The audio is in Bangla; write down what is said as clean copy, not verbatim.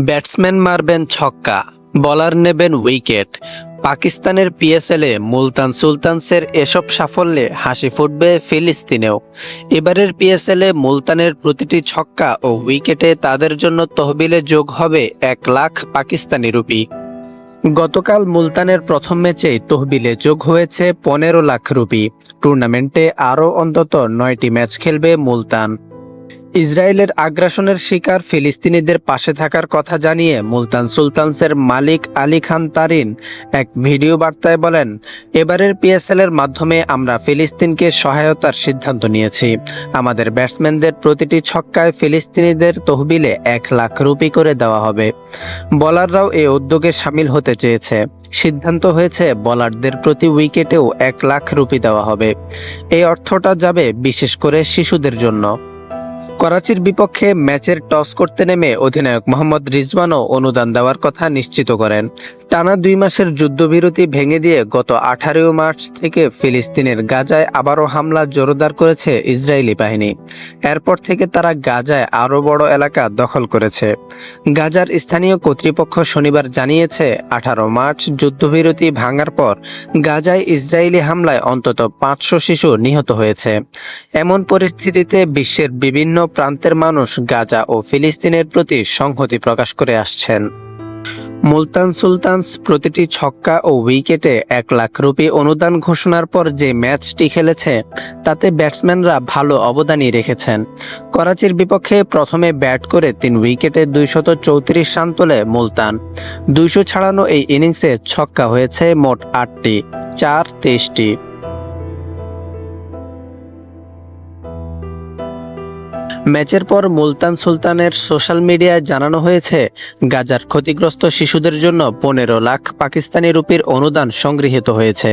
ব্যাটসম্যান মারবেন ছক্কা, বোলার নেবেন উইকেট। পাকিস্তানের পিএসএলে মুলতান সুলতানসের এসব সাফল্যে হাসি ফুটবে ফিলিস্তিনেও। এবারের পিএসএলে মুলতানের প্রতিটি ছক্কা ও উইকেটে তাদের জন্য তহবিলে যোগ হবে 1 লাখ পাকিস্তানি রুপি। গতকাল মুলতানের প্রথম ম্যাচেই তহবিলে যোগ হয়েছে 15 লাখ রুপি। টুর্নামেন্টে আরও অন্তত 9টি ম্যাচ খেলবে মুলতান। ইসরায়েলের আগ্রাসনের শিকার ফিলিস্তিনিদের পাশে থাকার কথা জানিয়ে মুলতান সুলতানসের মালিক আলী খান তারিন এক ভিডিও বার্তায় বলেন, এবারের পিএসএলের মাধ্যমে আমরা ফিলিস্তিনকে সহায়তার সিদ্ধান্ত নিয়েছি। আমাদের ব্যাটসম্যানদের প্রতিটি ছক্কায় ফিলিস্তিনিদের তহবিলে 1 লাখ রুপি করে দেওয়া হবে। বোলাররাও এই উদ্যোগে সামিল হতে চেয়েছে। সিদ্ধান্ত হয়েছে বোলারদের প্রতি উইকেটেও 1 লাখ রুপি দেওয়া হবে। এই অর্থটা যাবে বিশেষ করে শিশুদের জন্য। করাচির বিপক্ষে ম্যাচের টস করতে নেমে অধিনায়ক মোহাম্মদ রিজওয়ানও অনুদান দেওয়ার কথা নিশ্চিত করেন। টানা 2 মাসের যুদ্ধবিরতি ভেঙে দিয়ে গত 18 মার্চ থেকে ফিলিস্তিনের গাজায় আবারও হামলা জোরদার করেছে ইসরায়েলি বাহিনী। এরপর থেকে তারা গাজায় আরও বড় এলাকা দখল করেছে। গাজার স্থানীয় কর্তৃপক্ষ শনিবার জানিয়েছে, 18 মার্চ যুদ্ধবিরতি ভাঙার পর গাজায় ইসরায়েলি হামলায় অন্তত 500 শিশু নিহত হয়েছে। এমন পরিস্থিতিতে বিশ্বের বিভিন্ন প্রান্তের মানুষ গাজা ও ফিলিস্তিনের প্রতি সংহতি প্রকাশ করে আসছেন। মুলতান সুলতানস প্রতিটি ছক্কা ও উইকেটে 1 লাখ রুপি অনুদান ঘোষণার পর যে ম্যাচটি খেলেছে তাতে ব্যাটসম্যানরা ভালো অবদানই রেখেছেন। করাচির বিপক্ষে প্রথমে ব্যাট করে 3 উইকেটে 234 রান তোলে মুলতান। 200 ছাড়ানো এই ইনিংসে ছক্কা হয়েছে মোট 8টি, 4 23টি। ম্যাচের পর মুলতান সুলতানের সোশ্যাল মিডিয়ায় জানানো হয়েছে, গাজার ক্ষতিগ্রস্ত শিশুদের জন্য 15 লাখ পাকিস্তানি রুপির অনুদান সংগৃহীত হয়েছে।